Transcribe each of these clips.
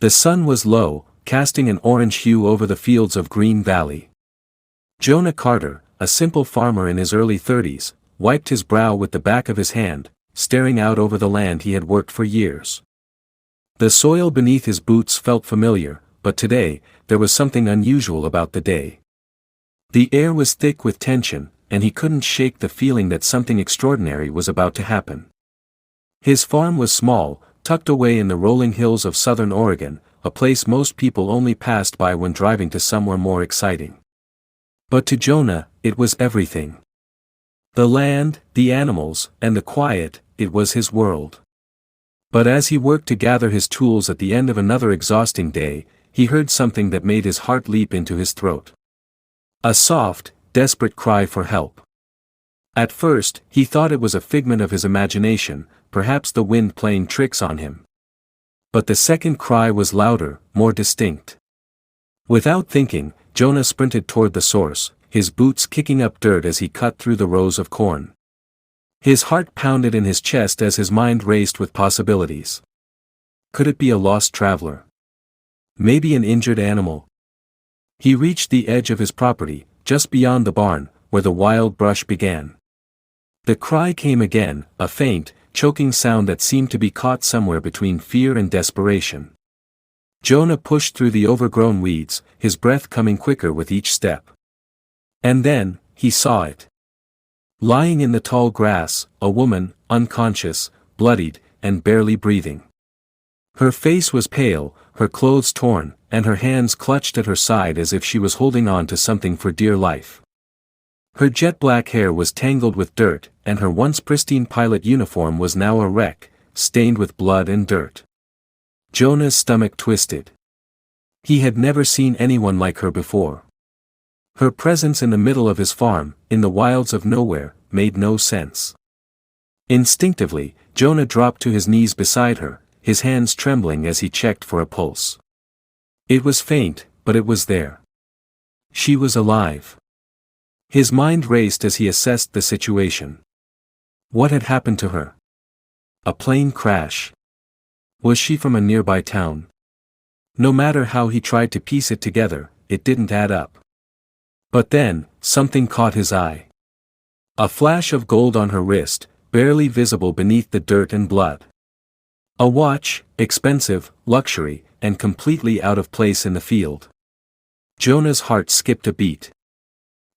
The sun was low, casting an orange hue over the fields of Green Valley. Jonah Carter, a simple farmer in his early 30s, wiped his brow with the back of his hand, staring out over the land he had worked for years. The soil beneath his boots felt familiar, but today, there was something unusual about the day. The air was thick with tension, and he couldn't shake the feeling that something extraordinary was about to happen. His farm was small, tucked away in the rolling hills of southern Oregon, a place most people only passed by when driving to somewhere more exciting. But to Jonah, it was everything. The land, the animals, and the quiet, it was his world. But as he worked to gather his tools at the end of another exhausting day, he heard something that made his heart leap into his throat. A soft, desperate cry for help. At first, he thought it was a figment of his imagination, perhaps the wind playing tricks on him. But the second cry was louder, more distinct. Without thinking, Jonah sprinted toward the source, his boots kicking up dirt as he cut through the rows of corn. His heart pounded in his chest as his mind raced with possibilities. Could it be a lost traveler? Maybe an injured animal? He reached the edge of his property, just beyond the barn, where the wild brush began. The cry came again, a faint, choking sound that seemed to be caught somewhere between fear and desperation. Jonah pushed through the overgrown weeds, his breath coming quicker with each step. And then, he saw it. Lying in the tall grass, a woman, unconscious, bloodied, and barely breathing. Her face was pale, her clothes torn, and her hands clutched at her side as if she was holding on to something for dear life. Her jet-black hair was tangled with dirt, and her once pristine pilot uniform was now a wreck, stained with blood and dirt. Jonah's stomach twisted. He had never seen anyone like her before. Her presence in the middle of his farm, in the wilds of nowhere, made no sense. Instinctively, Jonah dropped to his knees beside her, his hands trembling as he checked for a pulse. It was faint, but it was there. She was alive. His mind raced as he assessed the situation. What had happened to her? A plane crash. Was she from a nearby town? No matter how he tried to piece it together, it didn't add up. But then, something caught his eye. A flash of gold on her wrist, barely visible beneath the dirt and blood. A watch, expensive, luxury, and completely out of place in the field. Jonah's heart skipped a beat.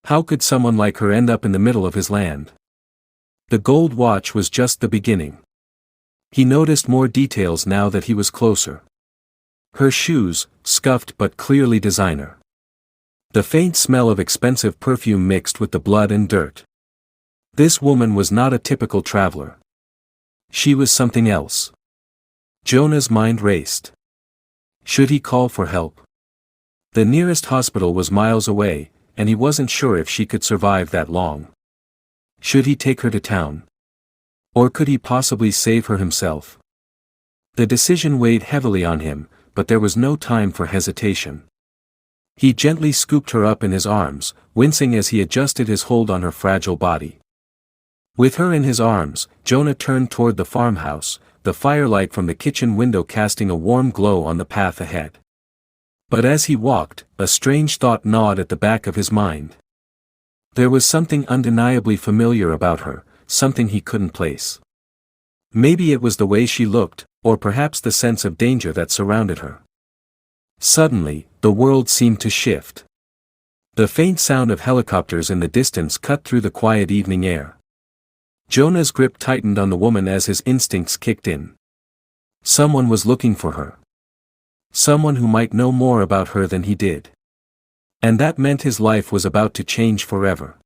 How could someone like her end up in the middle of his land? The gold watch was just the beginning. He noticed more details now that he was closer. Her shoes, scuffed but clearly designer. The faint smell of expensive perfume mixed with the blood and dirt. This woman was not a typical traveler. She was something else. Jonah's mind raced. Should he call for help? The nearest hospital was miles away, and he wasn't sure if she could survive that long. Should he take her to town? Or could he possibly save her himself? The decision weighed heavily on him, but there was no time for hesitation. He gently scooped her up in his arms, wincing as he adjusted his hold on her fragile body. With her in his arms, Jonah turned toward the farmhouse, the firelight from the kitchen window casting a warm glow on the path ahead. But as he walked, a strange thought gnawed at the back of his mind. There was something undeniably familiar about her, something he couldn't place. Maybe it was the way she looked, or perhaps the sense of danger that surrounded her. Suddenly, the world seemed to shift. The faint sound of helicopters in the distance cut through the quiet evening air. Jonah's grip tightened on the woman as his instincts kicked in. Someone was looking for her. Someone who might know more about her than he did. And that meant his life was about to change forever.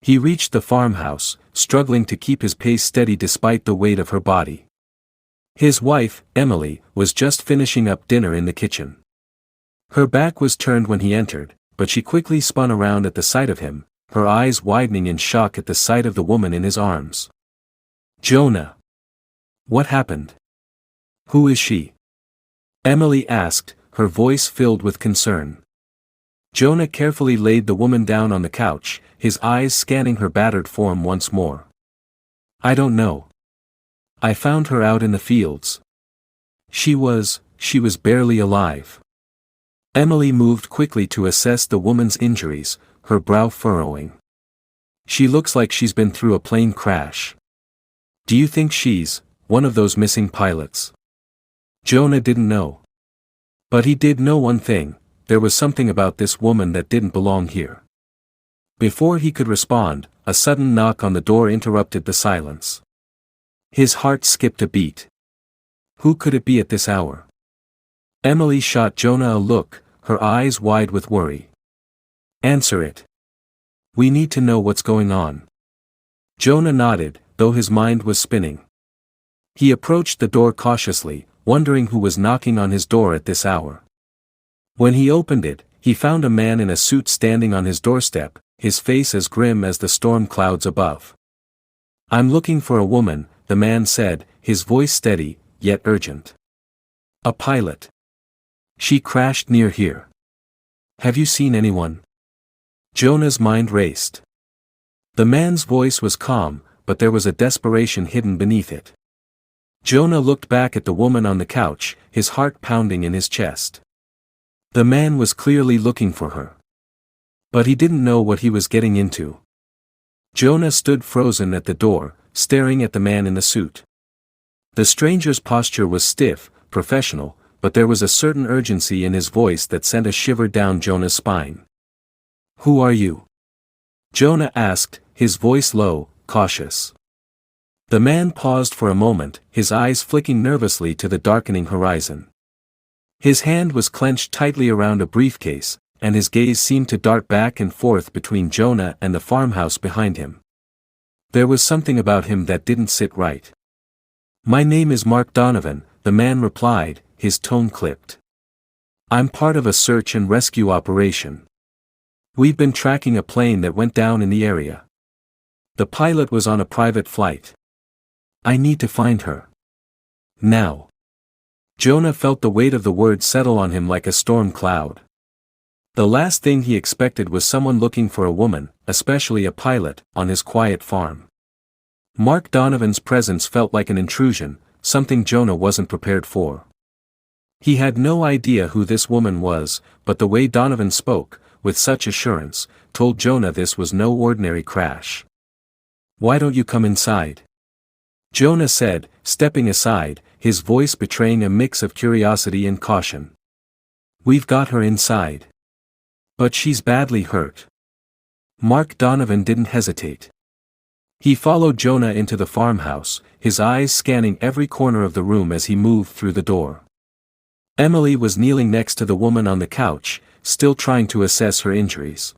He reached the farmhouse, struggling to keep his pace steady despite the weight of her body. His wife, Emily, was just finishing up dinner in the kitchen. Her back was turned when he entered, but she quickly spun around at the sight of him, her eyes widening in shock at the sight of the woman in his arms. Jonah! What happened? Who is she? Emily asked, her voice filled with concern. Jonah carefully laid the woman down on the couch, his eyes scanning her battered form once more. I don't know. I found her out in the fields. She was she was barely alive. Emily moved quickly to assess the woman's injuries, her brow furrowing. She looks like she's been through a plane crash. Do you think she's one of those missing pilots? Jonah didn't know. But he did know one thing: there was something about this woman that didn't belong here. Before he could respond, a sudden knock on the door interrupted the silence. His heart skipped a beat. Who could it be at this hour? Emily shot Jonah a look, her eyes wide with worry. Answer it. We need to know what's going on. Jonah nodded, though his mind was spinning. He approached the door cautiously, wondering who was knocking on his door at this hour. When he opened it, he found a man in a suit standing on his doorstep, his face as grim as the storm clouds above. I'm looking for a woman, the man said, his voice steady, yet urgent. A pilot. She crashed near here. Have you seen anyone? Jonah's mind raced. The man's voice was calm, but there was a desperation hidden beneath it. Jonah looked back at the woman on the couch, his heart pounding in his chest. The man was clearly looking for her. But he didn't know what he was getting into. Jonah stood frozen at the door, staring at the man in the suit. The stranger's posture was stiff, professional, but there was a certain urgency in his voice that sent a shiver down Jonah's spine. Who are you? Jonah asked, his voice low, cautious. The man paused for a moment, his eyes flicking nervously to the darkening horizon. His hand was clenched tightly around a briefcase, and his gaze seemed to dart back and forth between Jonah and the farmhouse behind him. There was something about him that didn't sit right. My name is Mark Donovan, the man replied, his tone clipped. I'm part of a search and rescue operation. We've been tracking a plane that went down in the area. The pilot was on a private flight. I need to find her. Now. Jonah felt the weight of the words settle on him like a storm cloud. The last thing he expected was someone looking for a woman, especially a pilot, on his quiet farm. Mark Donovan's presence felt like an intrusion, something Jonah wasn't prepared for. He had no idea who this woman was, but the way Donovan spoke, with such assurance, told Jonah this was no ordinary crash. Why don't you come inside? Jonah said, stepping aside, his voice betraying a mix of curiosity and caution. We've got her inside. But she's badly hurt. Mark Donovan didn't hesitate. He followed Jonah into the farmhouse, his eyes scanning every corner of the room as he moved through the door. Emily was kneeling next to the woman on the couch, still trying to assess her injuries.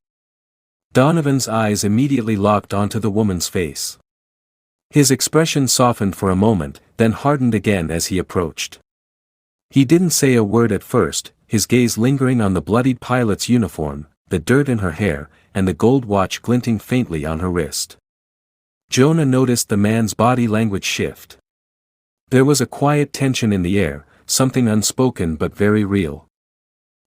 Donovan's eyes immediately locked onto the woman's face. His expression softened for a moment, then hardened again as he approached. He didn't say a word at first, his gaze lingering on the bloodied pilot's uniform, the dirt in her hair, and the gold watch glinting faintly on her wrist. Jonah noticed the man's body language shift. There was a quiet tension in the air, something unspoken but very real.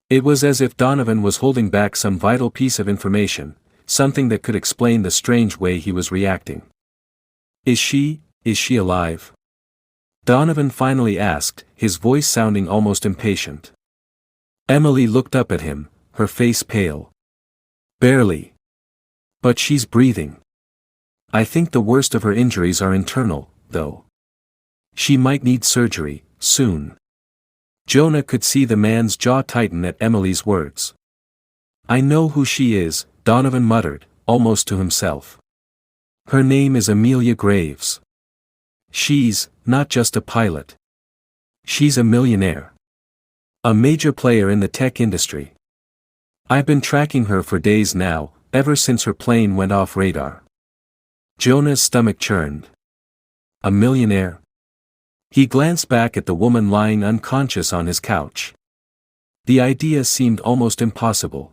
It was as if Donovan was holding back some vital piece of information, something that could explain the strange way he was reacting. Is she alive? Donovan finally asked, his voice sounding almost impatient. Emily looked up at him, her face pale. Barely. But she's breathing. I think the worst of her injuries are internal, though. She might need surgery, soon. Jonah could see the man's jaw tighten at Emily's words. I know who she is, Donovan muttered, almost to himself. Her name is Amelia Graves. She's not just a pilot. She's a millionaire. A major player in the tech industry. I've been tracking her for days now, ever since her plane went off radar. Jonah's stomach churned. A millionaire? He glanced back at the woman lying unconscious on his couch. The idea seemed almost impossible.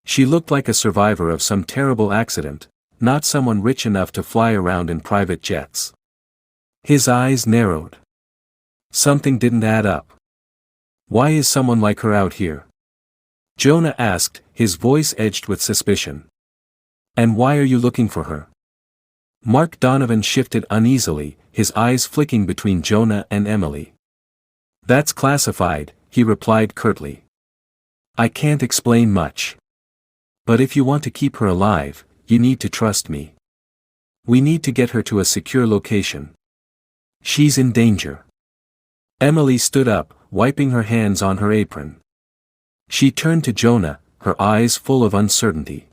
She looked like a survivor of some terrible accident, not someone rich enough to fly around in private jets. His eyes narrowed. Something didn't add up. Why is someone like her out here? Jonah asked, his voice edged with suspicion. And why are you looking for her? Mark Donovan shifted uneasily, his eyes flicking between Jonah and Emily. That's classified, he replied curtly. I can't explain much. But if you want to keep her alive, you need to trust me. We need to get her to a secure location. She's in danger. Emily stood up, wiping her hands on her apron. She turned to Jonah, her eyes full of uncertainty.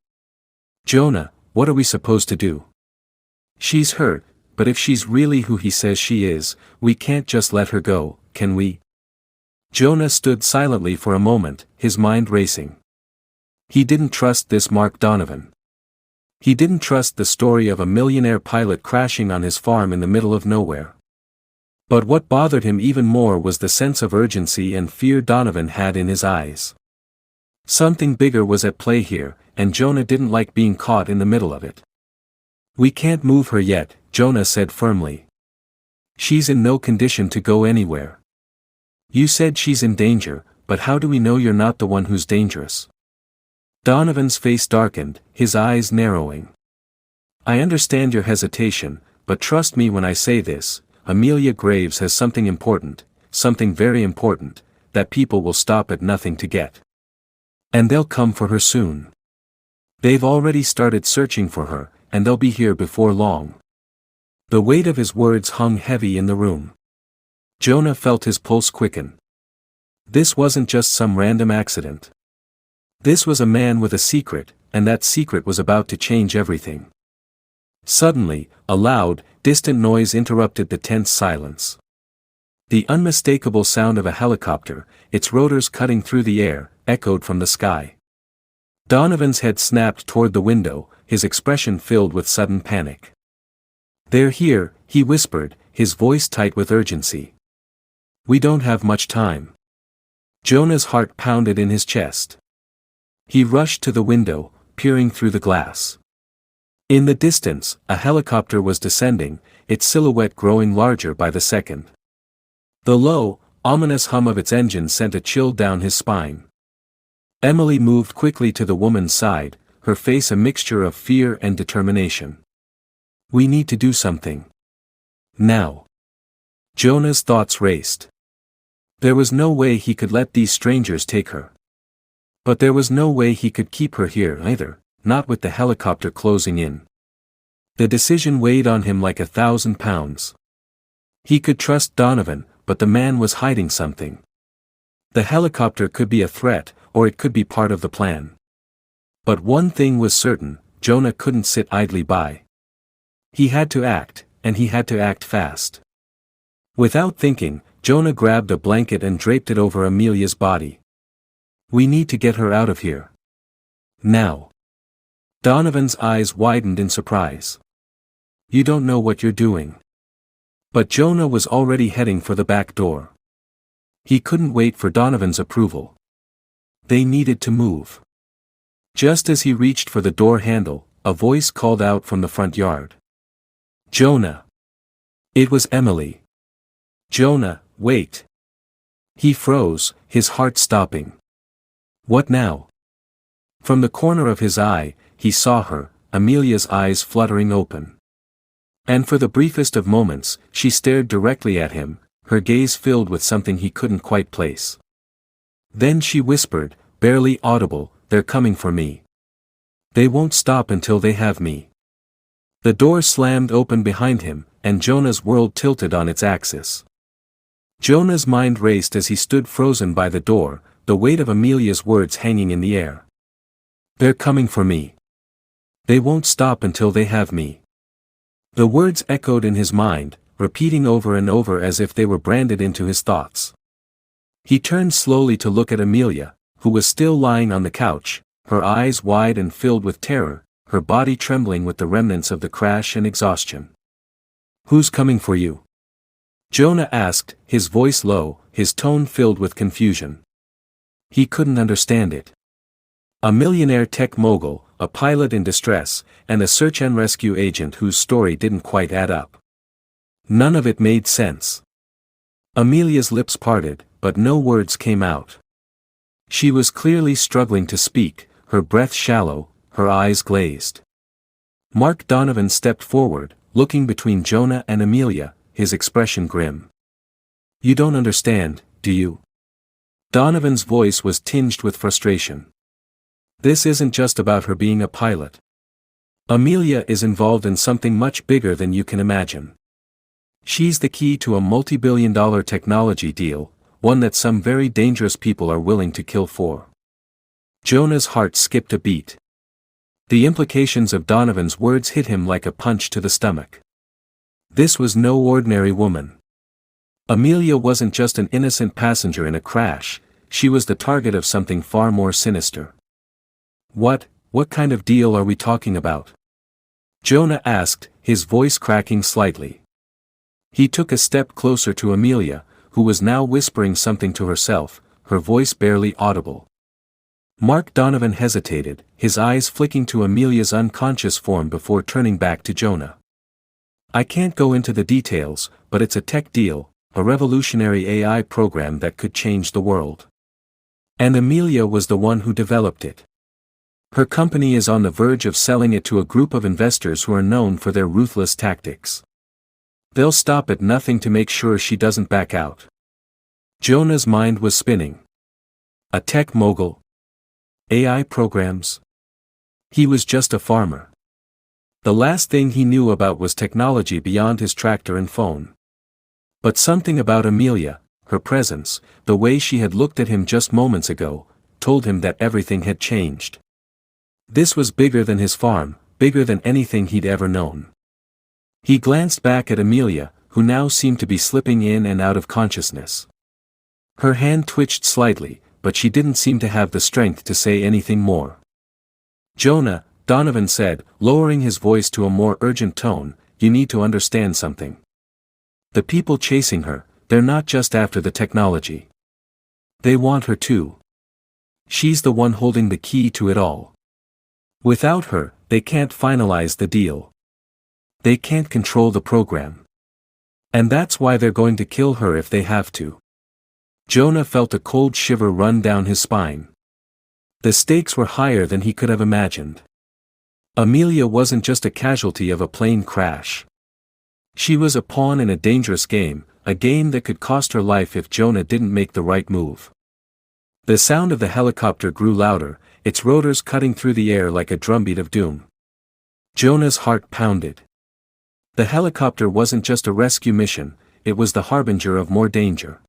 Jonah, what are we supposed to do? She's hurt, but if she's really who he says she is, we can't just let her go, can we? Jonah stood silently for a moment, his mind racing. He didn't trust this Mark Donovan. He didn't trust the story of a millionaire pilot crashing on his farm in the middle of nowhere. But what bothered him even more was the sense of urgency and fear Donovan had in his eyes. Something bigger was at play here, and Jonah didn't like being caught in the middle of it. We can't move her yet, Jonah said firmly. She's in no condition to go anywhere. You said she's in danger, but how do we know you're not the one who's dangerous? Donovan's face darkened, his eyes narrowing. I understand your hesitation, but trust me when I say this, Amelia Graves has something important, something very important, that people will stop at nothing to get. And they'll come for her soon. They've already started searching for her, and they'll be here before long. The weight of his words hung heavy in the room. Jonah felt his pulse quicken. This wasn't just some random accident. This was a man with a secret, and that secret was about to change everything. Suddenly, a loud, distant noise interrupted the tense silence. The unmistakable sound of a helicopter, its rotors cutting through the air, echoed from the sky. Donovan's head snapped toward the window, his expression filled with sudden panic. They're here, he whispered, his voice tight with urgency. We don't have much time. Jonah's heart pounded in his chest. He rushed to the window, peering through the glass. In the distance, a helicopter was descending, its silhouette growing larger by the second. The low, ominous hum of its engine sent a chill down his spine. Emily moved quickly to the woman's side, her face a mixture of fear and determination. We need to do something. Now. Jonah's thoughts raced. There was no way he could let these strangers take her. But there was no way he could keep her here either, not with the helicopter closing in. The decision weighed on him like 1,000 pounds. He could trust Donovan, but the man was hiding something. The helicopter could be a threat, or it could be part of the plan. But one thing was certain, Jonah couldn't sit idly by. He had to act, and he had to act fast. Without thinking, Jonah grabbed a blanket and draped it over Amelia's body. We need to get her out of here. Now. Donovan's eyes widened in surprise. You don't know what you're doing. But Jonah was already heading for the back door. He couldn't wait for Donovan's approval. They needed to move. Just as he reached for the door handle, a voice called out from the front yard. Jonah. It was Emily. Jonah, wait. He froze, his heart stopping. What now? From the corner of his eye, he saw her, Amelia's eyes fluttering open. And for the briefest of moments, she stared directly at him, her gaze filled with something he couldn't quite place. Then she whispered, barely audible, they're coming for me. They won't stop until they have me. The door slammed open behind him, and Jonah's world tilted on its axis. Jonah's mind raced as he stood frozen by the door, the weight of Amelia's words hanging in the air. They're coming for me. They won't stop until they have me. The words echoed in his mind, repeating over and over as if they were branded into his thoughts. He turned slowly to look at Amelia, who was still lying on the couch, her eyes wide and filled with terror, her body trembling with the remnants of the crash and exhaustion. Who's coming for you? Jonah asked, his voice low, his tone filled with confusion. He couldn't understand it. A millionaire tech mogul, a pilot in distress, and a search and rescue agent whose story didn't quite add up. None of it made sense. Amelia's lips parted, but no words came out. She was clearly struggling to speak, her breath shallow, her eyes glazed. Mark Donovan stepped forward, looking between Jonah and Amelia, his expression grim. You don't understand, do you? Donovan's voice was tinged with frustration. This isn't just about her being a pilot. Amelia is involved in something much bigger than you can imagine. She's the key to a multi-billion-dollar technology deal, one that some very dangerous people are willing to kill for. Jonah's heart skipped a beat. The implications of Donovan's words hit him like a punch to the stomach. This was no ordinary woman. Amelia wasn't just an innocent passenger in a crash, she was the target of something far more sinister. What kind of deal are we talking about? Jonah asked, his voice cracking slightly. He took a step closer to Amelia, who was now whispering something to herself, her voice barely audible. Mark Donovan hesitated, his eyes flicking to Amelia's unconscious form before turning back to Jonah. I can't go into the details, but it's a tech deal, a revolutionary AI program that could change the world. And Amelia was the one who developed it. Her company is on the verge of selling it to a group of investors who are known for their ruthless tactics. They'll stop at nothing to make sure she doesn't back out. Jonah's mind was spinning. A tech mogul? AI programs? He was just a farmer. The last thing he knew about was technology beyond his tractor and phone. But something about Amelia, her presence, the way she had looked at him just moments ago, told him that everything had changed. This was bigger than his farm, bigger than anything he'd ever known. He glanced back at Amelia, who now seemed to be slipping in and out of consciousness. Her hand twitched slightly, but she didn't seem to have the strength to say anything more. Jonah, Donovan said, lowering his voice to a more urgent tone, you need to understand something. The people chasing her, they're not just after the technology. They want her too. She's the one holding the key to it all. Without her, they can't finalize the deal. They can't control the program. And that's why they're going to kill her if they have to. Jonah felt a cold shiver run down his spine. The stakes were higher than he could have imagined. Amelia wasn't just a casualty of a plane crash. She was a pawn in a dangerous game, a game that could cost her life if Jonah didn't make the right move. The sound of the helicopter grew louder, its rotors cutting through the air like a drumbeat of doom. Jonah's heart pounded. The helicopter wasn't just a rescue mission, it was the harbinger of more danger.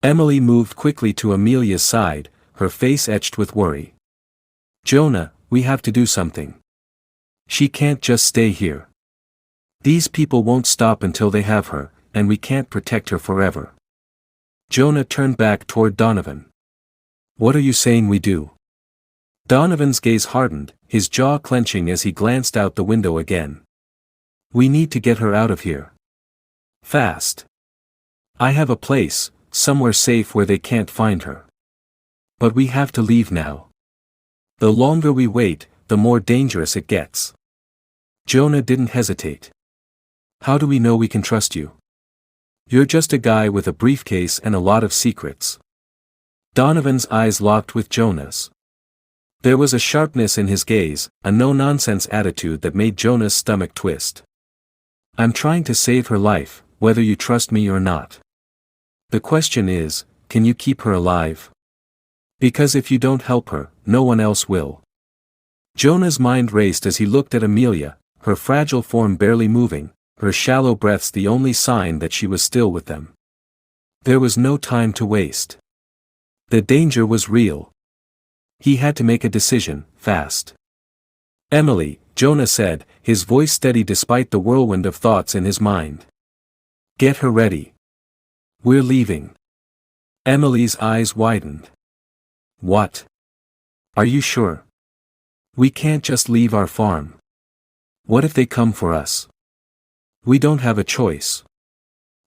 Emily moved quickly to Amelia's side, her face etched with worry. Jonah, we have to do something. She can't just stay here. These people won't stop until they have her, and we can't protect her forever. Jonah turned back toward Donovan. What are you saying we do? Donovan's gaze hardened, his jaw clenching as he glanced out the window again. We need to get her out of here. Fast. I have a place, somewhere safe where they can't find her. But we have to leave now. The longer we wait, the more dangerous it gets. Jonah didn't hesitate. How do we know we can trust you? You're just a guy with a briefcase and a lot of secrets. Donovan's eyes locked with Jonah's. There was a sharpness in his gaze, a no-nonsense attitude that made Jonah's stomach twist. I'm trying to save her life, whether you trust me or not. The question is, can you keep her alive? Because if you don't help her, no one else will. Jonah's mind raced as he looked at Amelia, her fragile form barely moving, her shallow breaths the only sign that she was still with them. There was no time to waste. The danger was real. He had to make a decision, fast. Emily, Jonah said, his voice steady despite the whirlwind of thoughts in his mind. Get her ready. We're leaving. Emily's eyes widened. What? Are you sure? We can't just leave our farm. What if they come for us? We don't have a choice.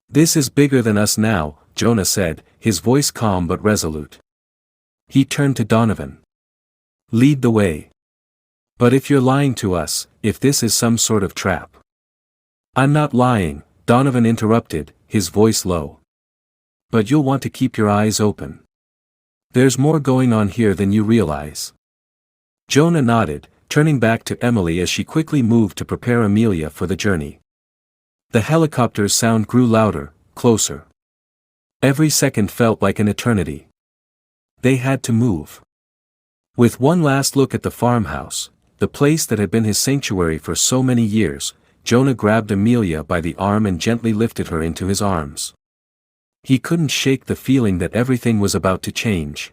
This is bigger than us now, Jonah said, his voice calm but resolute. He turned to Donovan. Lead the way. But if you're lying to us, if this is some sort of trap. I'm not lying, Donovan interrupted, his voice low. But you'll want to keep your eyes open. There's more going on here than you realize. Jonah nodded, turning back to Emily as she quickly moved to prepare Amelia for the journey. The helicopter's sound grew louder, closer. Every second felt like an eternity. They had to move. With one last look at the farmhouse, the place that had been his sanctuary for so many years, Jonah grabbed Amelia by the arm and gently lifted her into his arms. He couldn't shake the feeling that everything was about to change.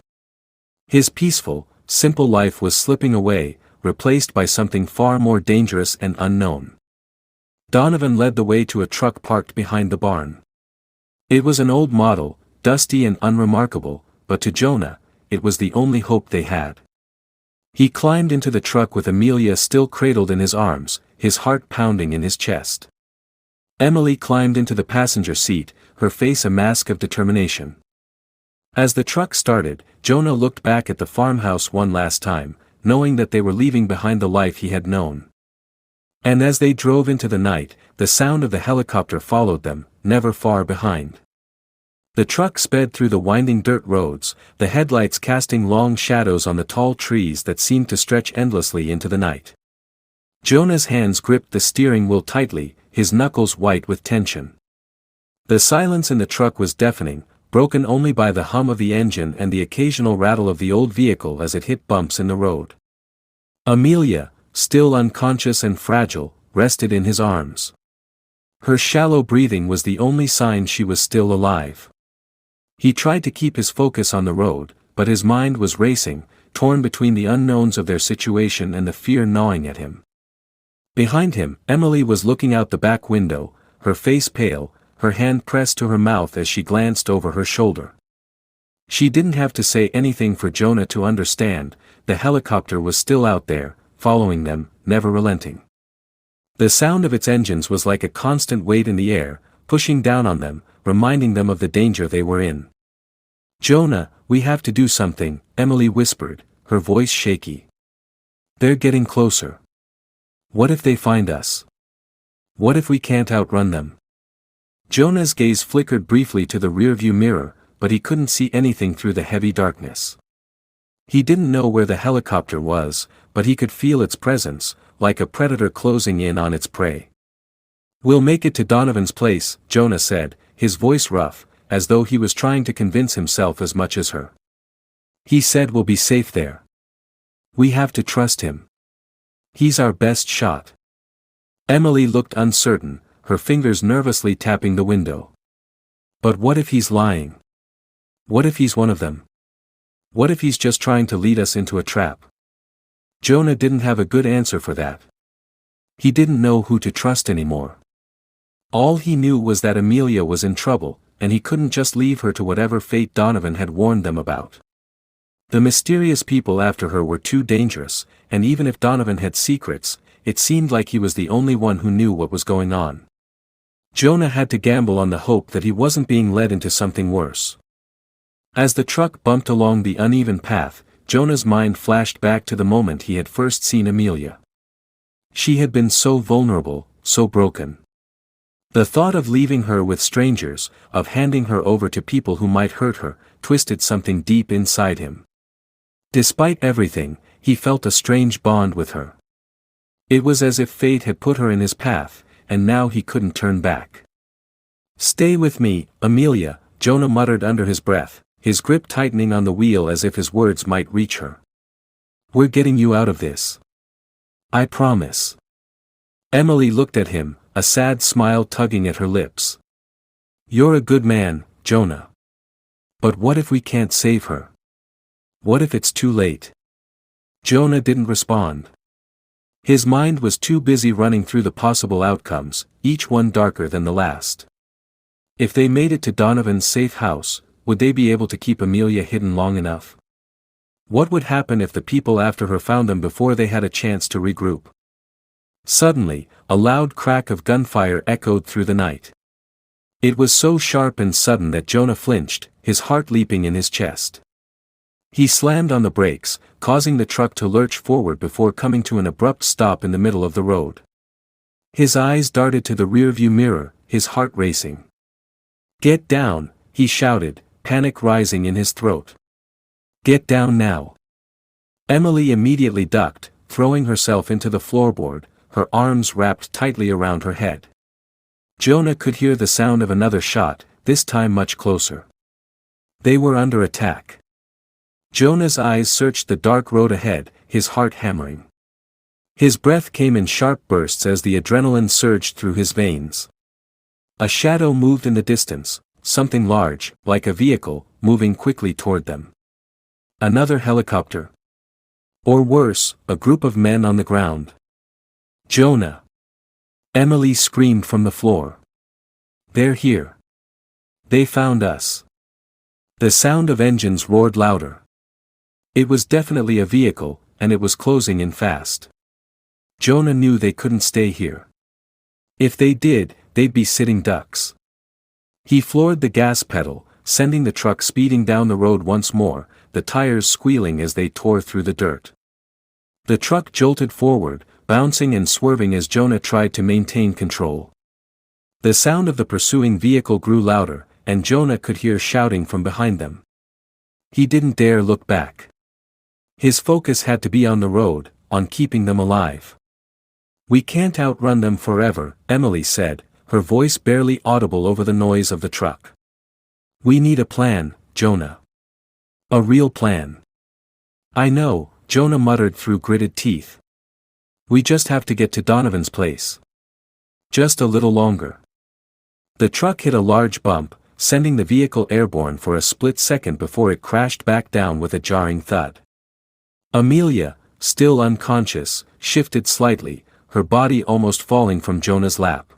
His peaceful, simple life was slipping away, replaced by something far more dangerous and unknown. Donovan led the way to a truck parked behind the barn. It was an old model, dusty and unremarkable, but to Jonah, it was the only hope they had. He climbed into the truck with Amelia still cradled in his arms, his heart pounding in his chest. Emily climbed into the passenger seat, her face a mask of determination. As the truck started, Jonah looked back at the farmhouse one last time, knowing that they were leaving behind the life he had known. And as they drove into the night, the sound of the helicopter followed them, never far behind. The truck sped through the winding dirt roads, the headlights casting long shadows on the tall trees that seemed to stretch endlessly into the night. Jonah's hands gripped the steering wheel tightly, his knuckles white with tension. The silence in the truck was deafening, broken only by the hum of the engine and the occasional rattle of the old vehicle as it hit bumps in the road. Amelia, still unconscious and fragile, rested in his arms. Her shallow breathing was the only sign she was still alive. He tried to keep his focus on the road, but his mind was racing, torn between the unknowns of their situation and the fear gnawing at him. Behind him, Emily was looking out the back window, her face pale, her hand pressed to her mouth as she glanced over her shoulder. She didn't have to say anything for Jonah to understand, the helicopter was still out there, following them, never relenting. The sound of its engines was like a constant weight in the air, pushing down on them, reminding them of the danger they were in. "Jonah, we have to do something," Emily whispered, her voice shaky. "They're getting closer. What if they find us? What if we can't outrun them?" Jonah's gaze flickered briefly to the rearview mirror, but he couldn't see anything through the heavy darkness. He didn't know where the helicopter was, but he could feel its presence, like a predator closing in on its prey. "We'll make it to Donovan's place," Jonah said, his voice rough, as though he was trying to convince himself as much as her. "He said we'll be safe there. We have to trust him. He's our best shot." Emily looked uncertain, her fingers nervously tapping the window. "But what if he's lying? What if he's one of them? What if he's just trying to lead us into a trap?" Jonah didn't have a good answer for that. He didn't know who to trust anymore. All he knew was that Amelia was in trouble, and he couldn't just leave her to whatever fate Donovan had warned them about. The mysterious people after her were too dangerous, and even if Donovan had secrets, it seemed like he was the only one who knew what was going on. Jonah had to gamble on the hope that he wasn't being led into something worse. As the truck bumped along the uneven path, Jonah's mind flashed back to the moment he had first seen Amelia. She had been so vulnerable, so broken. The thought of leaving her with strangers, of handing her over to people who might hurt her, twisted something deep inside him. Despite everything, he felt a strange bond with her. It was as if fate had put her in his path, and now he couldn't turn back. "Stay with me, Amelia," Jonah muttered under his breath, his grip tightening on the wheel as if his words might reach her. "We're getting you out of this. I promise." Emily looked at him, a sad smile tugging at her lips. "You're a good man, Jonah. But what if we can't save her? What if it's too late?" Jonah didn't respond. His mind was too busy running through the possible outcomes, each one darker than the last. If they made it to Donovan's safe house, would they be able to keep Amelia hidden long enough? What would happen if the people after her found them before they had a chance to regroup? Suddenly, a loud crack of gunfire echoed through the night. It was so sharp and sudden that Jonah flinched, his heart leaping in his chest. He slammed on the brakes, causing the truck to lurch forward before coming to an abrupt stop in the middle of the road. His eyes darted to the rearview mirror, his heart racing. "Get down," he shouted, panic rising in his throat. "Get down now." Emily immediately ducked, throwing herself into the floorboard, her arms wrapped tightly around her head. Jonah could hear the sound of another shot, this time much closer. They were under attack. Jonah's eyes searched the dark road ahead, his heart hammering. His breath came in sharp bursts as the adrenaline surged through his veins. A shadow moved in the distance, something large, like a vehicle, moving quickly toward them. Another helicopter. Or worse, a group of men on the ground. Jonah! Emily screamed from the floor. They're here. They found us. The sound of engines roared louder. It was definitely a vehicle, and it was closing in fast. Jonah knew they couldn't stay here. If they did, they'd be sitting ducks. He floored the gas pedal, sending the truck speeding down the road once more, the tires squealing as they tore through the dirt. The truck jolted forward, bouncing and swerving as Jonah tried to maintain control. The sound of the pursuing vehicle grew louder, and Jonah could hear shouting from behind them. He didn't dare look back. His focus had to be on the road, on keeping them alive. We can't outrun them forever, Emily said, her voice barely audible over the noise of the truck. We need a plan, Jonah. A real plan. I know, Jonah muttered through gritted teeth. We just have to get to Donovan's place. Just a little longer. The truck hit a large bump, sending the vehicle airborne for a split second before it crashed back down with a jarring thud. Amelia, still unconscious, shifted slightly, her body almost falling from Jonah's lap.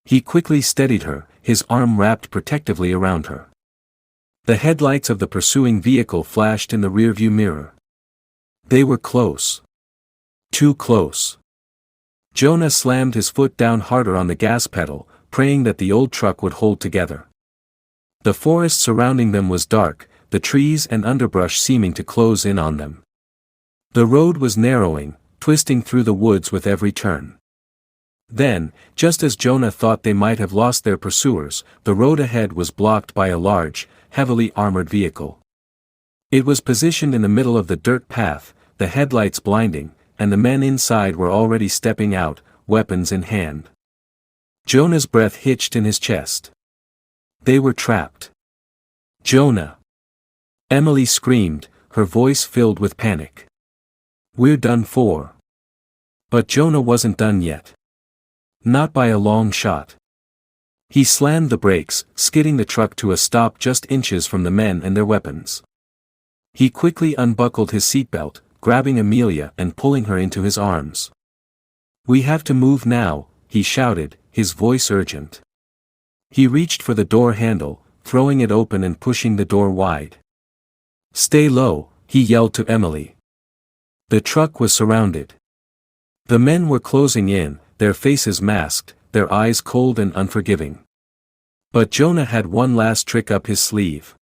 He quickly steadied her, his arm wrapped protectively around her. The headlights of the pursuing vehicle flashed in the rearview mirror. They were close. Too close. Jonah slammed his foot down harder on the gas pedal, praying that the old truck would hold together. The forest surrounding them was dark, the trees and underbrush seeming to close in on them. The road was narrowing, twisting through the woods with every turn. Then, just as Jonah thought they might have lost their pursuers, the road ahead was blocked by a large, heavily armored vehicle. It was positioned in the middle of the dirt path, the headlights blinding, and the men inside were already stepping out, weapons in hand. Jonah's breath hitched in his chest. They were trapped. Jonah! Emily screamed, her voice filled with panic. We're done for. But Jonah wasn't done yet. Not by a long shot. He slammed the brakes, skidding the truck to a stop just inches from the men and their weapons. He quickly unbuckled his seatbelt, grabbing Amelia and pulling her into his arms. We have to move now, he shouted, his voice urgent. He reached for the door handle, throwing it open and pushing the door wide. Stay low, he yelled to Emily. The truck was surrounded. The men were closing in, their faces masked, their eyes cold and unforgiving. But Jonah had one last trick up his sleeve.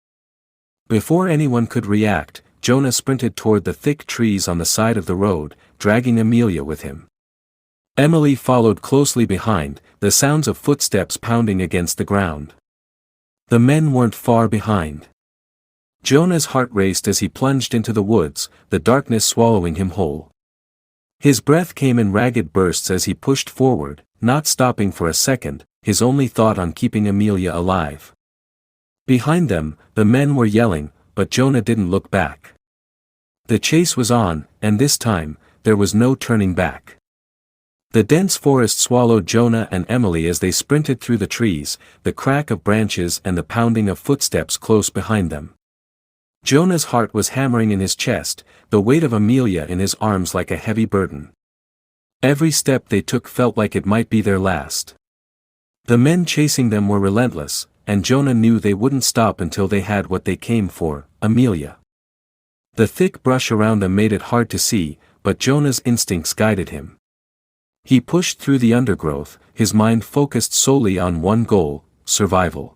Before anyone could react, Jonah sprinted toward the thick trees on the side of the road, dragging Amelia with him. Emily followed closely behind, the sounds of footsteps pounding against the ground. The men weren't far behind. Jonah's heart raced as he plunged into the woods, the darkness swallowing him whole. His breath came in ragged bursts as he pushed forward, not stopping for a second, his only thought on keeping Amelia alive. Behind them, the men were yelling, but Jonah didn't look back. The chase was on, and this time, there was no turning back. The dense forest swallowed Jonah and Emily as they sprinted through the trees, the crack of branches and the pounding of footsteps close behind them. Jonah's heart was hammering in his chest, the weight of Amelia in his arms like a heavy burden. Every step they took felt like it might be their last. The men chasing them were relentless, and Jonah knew they wouldn't stop until they had what they came for, Amelia. The thick brush around them made it hard to see, but Jonah's instincts guided him. He pushed through the undergrowth, his mind focused solely on one goal, survival.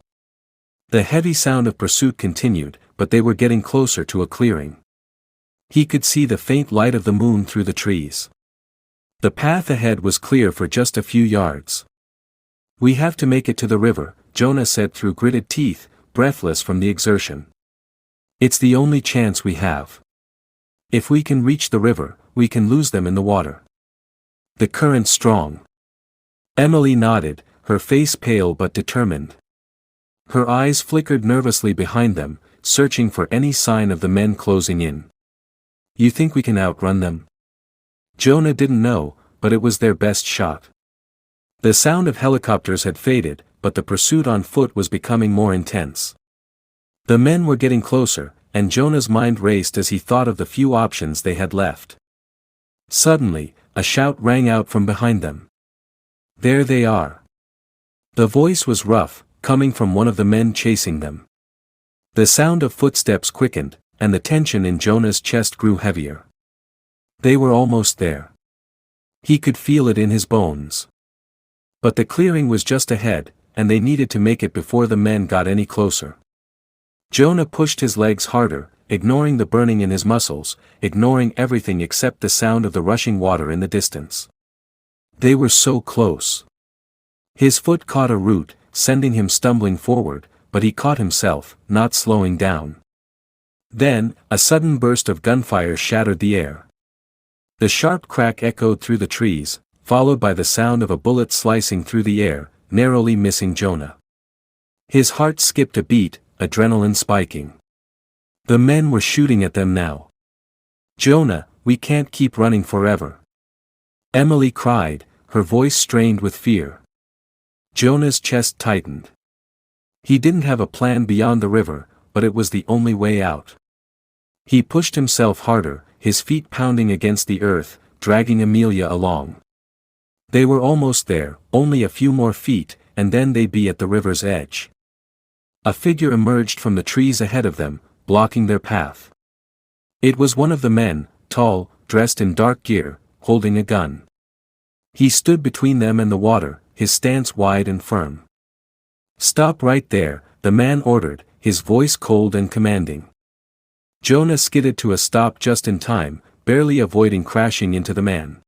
The heavy sound of pursuit continued, but they were getting closer to a clearing. He could see the faint light of the moon through the trees. The path ahead was clear for just a few yards. We have to make it to the river, Jonah said through gritted teeth, breathless from the exertion. It's the only chance we have. If we can reach the river, we can lose them in the water. The current's strong. Emily nodded, her face pale but determined. Her eyes flickered nervously behind them, searching for any sign of the men closing in. "You think we can outrun them?" Jonah didn't know, but it was their best shot. The sound of helicopters had faded, but the pursuit on foot was becoming more intense. The men were getting closer, and Jonah's mind raced as he thought of the few options they had left. Suddenly, a shout rang out from behind them. "There they are!" The voice was rough, coming from one of the men chasing them. The sound of footsteps quickened, and the tension in Jonah's chest grew heavier. They were almost there. He could feel it in his bones. But the clearing was just ahead, and they needed to make it before the men got any closer. Jonah pushed his legs harder, ignoring the burning in his muscles, ignoring everything except the sound of the rushing water in the distance. They were so close. His foot caught a root, sending him stumbling forward, but he caught himself, not slowing down. Then, a sudden burst of gunfire shattered the air. The sharp crack echoed through the trees, followed by the sound of a bullet slicing through the air, narrowly missing Jonah. His heart skipped a beat, adrenaline spiking. The men were shooting at them now. "Jonah, we can't keep running forever," Emily cried, her voice strained with fear. Jonah's chest tightened. He didn't have a plan beyond the river, but it was the only way out. He pushed himself harder, his feet pounding against the earth, dragging Amelia along. They were almost there, only a few more feet, and then they'd be at the river's edge. A figure emerged from the trees ahead of them, blocking their path. It was one of the men, tall, dressed in dark gear, holding a gun. He stood between them and the water, his stance wide and firm. "Stop right there," the man ordered, his voice cold and commanding. Jonah skidded to a stop just in time, barely avoiding crashing into the man.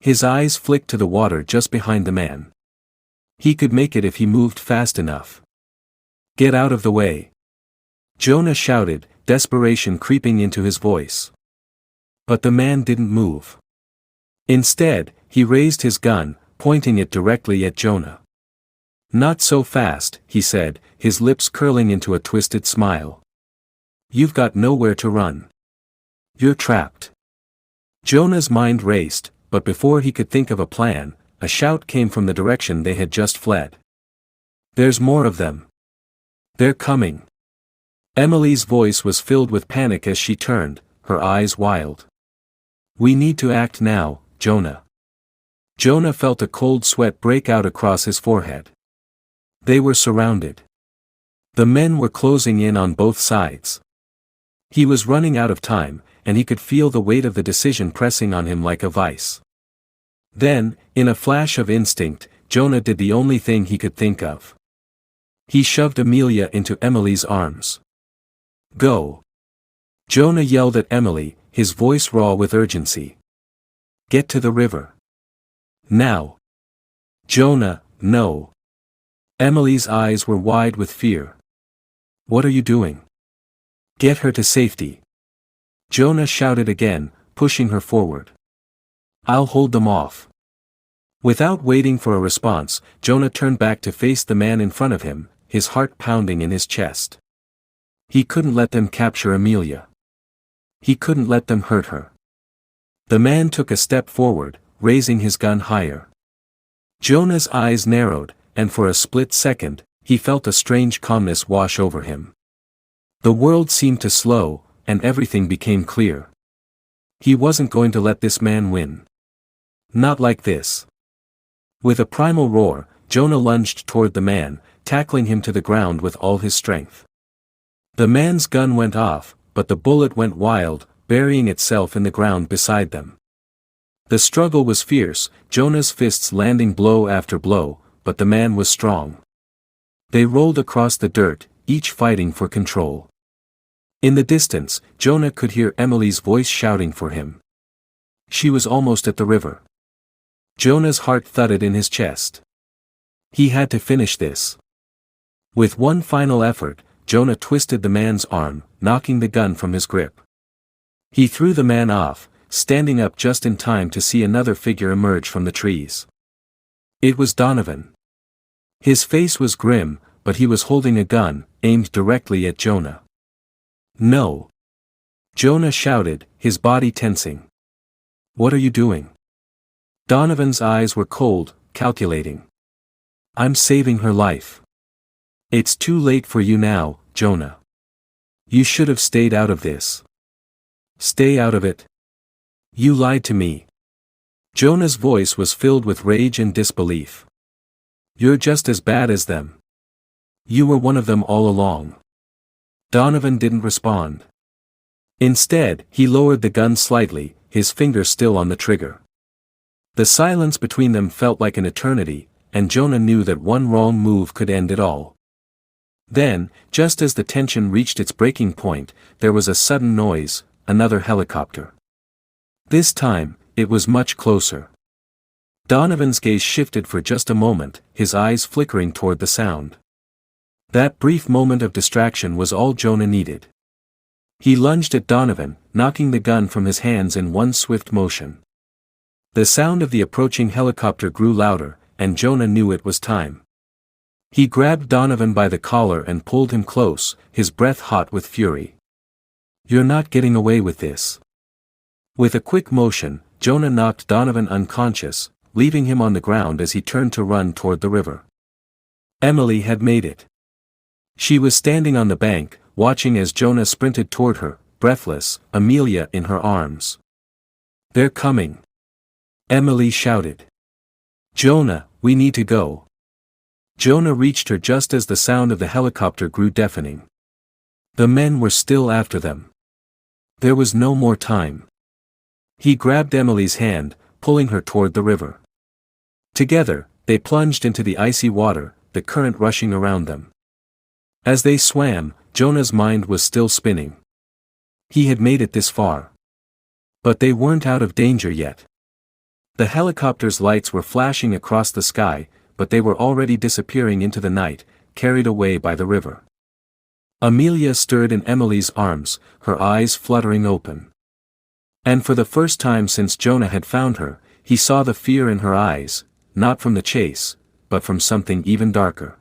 His eyes flicked to the water just behind the man. He could make it if he moved fast enough. "Get out of the way!" Jonah shouted, desperation creeping into his voice. But the man didn't move. Instead, he raised his gun, pointing it directly at Jonah. "Not so fast," he said, his lips curling into a twisted smile. "You've got nowhere to run. You're trapped." Jonah's mind raced, but before he could think of a plan, a shout came from the direction they had just fled. "There's more of them. They're coming." Emily's voice was filled with panic as she turned, her eyes wild. "We need to act now, Jonah." Jonah felt a cold sweat break out across his forehead. They were surrounded. The men were closing in on both sides. He was running out of time, and he could feel the weight of the decision pressing on him like a vice. Then, in a flash of instinct, Jonah did the only thing he could think of. He shoved Amelia into Emily's arms. "Go!" Jonah yelled at Emily, his voice raw with urgency. "Get to the river. Now!" "Jonah, no!" Emily's eyes were wide with fear. "What are you doing? Get her to safety!" Jonah shouted again, pushing her forward. "I'll hold them off." Without waiting for a response, Jonah turned back to face the man in front of him, his heart pounding in his chest. He couldn't let them capture Amelia. He couldn't let them hurt her. The man took a step forward, raising his gun higher. Jonah's eyes narrowed, and for a split second, he felt a strange calmness wash over him. The world seemed to slow, and everything became clear. He wasn't going to let this man win. Not like this. With a primal roar, Jonah lunged toward the man, tackling him to the ground with all his strength. The man's gun went off, but the bullet went wild, burying itself in the ground beside them. The struggle was fierce, Jonah's fists landing blow after blow, but the man was strong. They rolled across the dirt, each fighting for control. In the distance, Jonah could hear Emily's voice shouting for him. She was almost at the river. Jonah's heart thudded in his chest. He had to finish this. With one final effort, Jonah twisted the man's arm, knocking the gun from his grip. He threw the man off, standing up just in time to see another figure emerge from the trees. It was Donovan. His face was grim, but he was holding a gun, aimed directly at Jonah. No. Jonah shouted, his body tensing. What are you doing? Donovan's eyes were cold, calculating. I'm saving her life. It's too late for you now, Jonah. You should have stayed out of this. Stay out of it? You lied to me. Jonah's voice was filled with rage and disbelief. You're just as bad as them. You were one of them all along. Donovan didn't respond. Instead, he lowered the gun slightly, his finger still on the trigger. The silence between them felt like an eternity, and Jonah knew that one wrong move could end it all. Then, just as the tension reached its breaking point, there was a sudden noise, another helicopter. This time, it was much closer. Donovan's gaze shifted for just a moment, his eyes flickering toward the sound. That brief moment of distraction was all Jonah needed. He lunged at Donovan, knocking the gun from his hands in one swift motion. The sound of the approaching helicopter grew louder, and Jonah knew it was time. He grabbed Donovan by the collar and pulled him close, his breath hot with fury. You're not getting away with this. With a quick motion, Jonah knocked Donovan unconscious, leaving him on the ground as he turned to run toward the river. Emily had made it. She was standing on the bank, watching as Jonah sprinted toward her, breathless, Amelia in her arms. They're coming. Emily shouted. Jonah, we need to go. Jonah reached her just as the sound of the helicopter grew deafening. The men were still after them. There was no more time. He grabbed Emily's hand, pulling her toward the river. Together, they plunged into the icy water, the current rushing around them. As they swam, Jonah's mind was still spinning. He had made it this far. But they weren't out of danger yet. The helicopter's lights were flashing across the sky, but they were already disappearing into the night, carried away by the river. Amelia stirred in Emily's arms, her eyes fluttering open. And for the first time since Jonah had found her, he saw the fear in her eyes, not from the chase, but from something even darker.